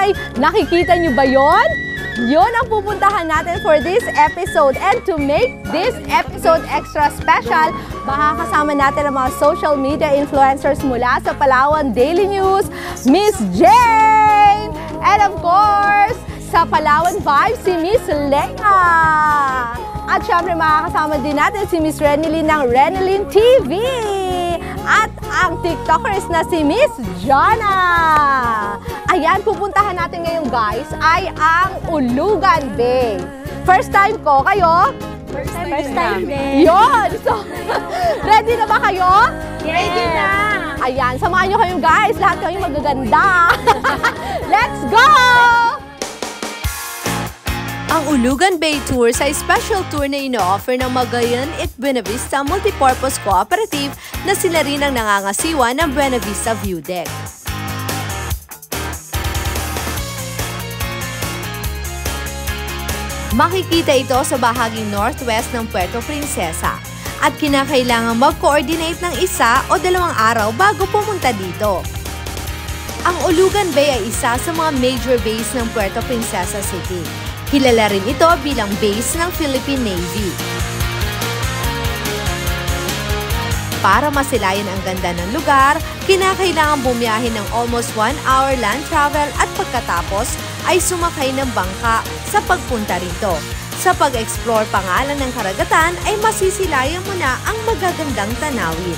tangay. Nakikita nyo ba yon? Yun ang pupuntahan natin for this episode. And to make this episode extra special, makakasama natin ang mga social media influencers mula sa Palawan Daily News, Miss Jane! And of course, sa Palawan Vibes, si Miss Lea! At syempre makakasama din natin si Miss Renilyn ng Renilyn TV! At ang TikTokers na si Miss Jana! Ayan, pupuntahan natin ngayon guys ay ang Ulugan Bay. First time ko, kayo? First time din. Yun! So, ready na ba kayo? Yes. Ready na! Ayan, samahan nyo kayo guys. Lahat kayo magaganda. Let's go! Ang Ulugan Bay Tours ay special tour na ino-offer ng Magayan at Buena Vista Multipurpose Cooperative na sila rin ang nangangasiwa ng Buena Vista View Deck. Makikita ito sa bahaging northwest ng Puerto Princesa at kinakailangan mag-coordinate ng 1 o 2 araw bago pumunta dito. Ang Ulugan Bay ay isa sa mga major bays ng Puerto Princesa City. Kilala rin ito bilang base ng Philippine Navy. Para masilayan ang ganda ng lugar, kinakailangan bumiyahe ng almost 1 hour land travel at pagkatapos ay sumakay ng bangka sa pagpunta rito. Sa pag-explore pangalan ng karagatan ay masisilayan mo na ang magagandang tanawin.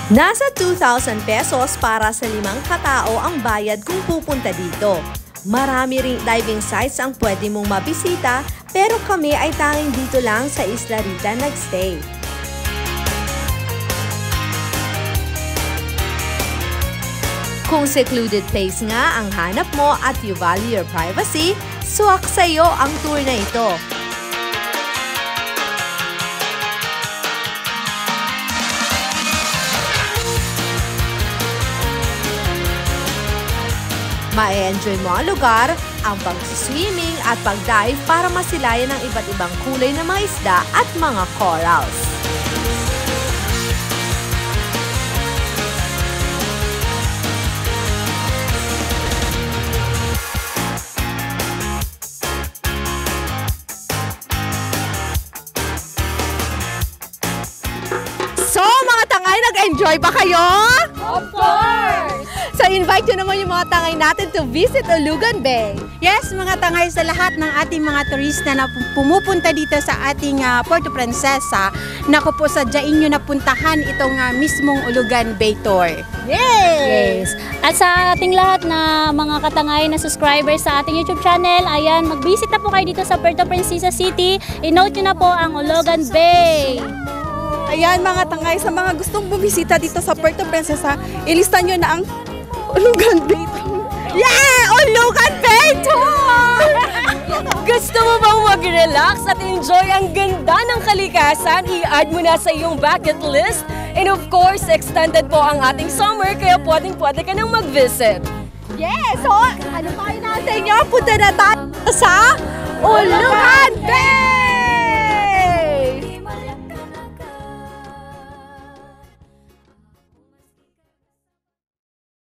Nasa 2,000 pesos para sa 5 katao ang bayad kung pupunta dito. Marami ring diving sites ang pwede mong mabisita, pero kami ay tanging dito lang sa Isla Rita nagstay. Kung secluded place nga ang hanap mo at you value your privacy, swak sa'yo ang tour na ito. Ma-enjoy mo ang lugar, ang pag-swimming at pag-dive para masilayan ang iba't ibang kulay ng mga isda at mga corals. So, mga tangay, nag-enjoy ba kayo? Of course! So, invite nyo naman yung mga tangay natin to visit Ulugan Bay. Yes, mga tangay, sa lahat ng ating mga turista na pumupunta dito sa ating Puerto Princesa, naku po, sadyain nyo na puntahan itong mismong Ulugan Bay Tour. Yes! At sa ating lahat na mga katangay na subscribers sa ating YouTube channel, ayan, mag-visit na po kayo dito sa Puerto Princesa City. I-note nyo na po ang Ulugan Bay. Ayan mga tangay, sa mga gustong bumisita dito sa Puerto Princesa, ilista nyo na ang Ulugan Bay Tour. Yeah! Ulugan Bay Tour! Gusto mo bang mag-relax at enjoy ang ganda ng kalikasan? I-add mo na sa iyong bucket list. And of course, extended po ang ating summer, kaya pwede ka nang mag-visit. Yes! So, ano pa rin natin nyo? Punta na tayo sa Ulugan Bay!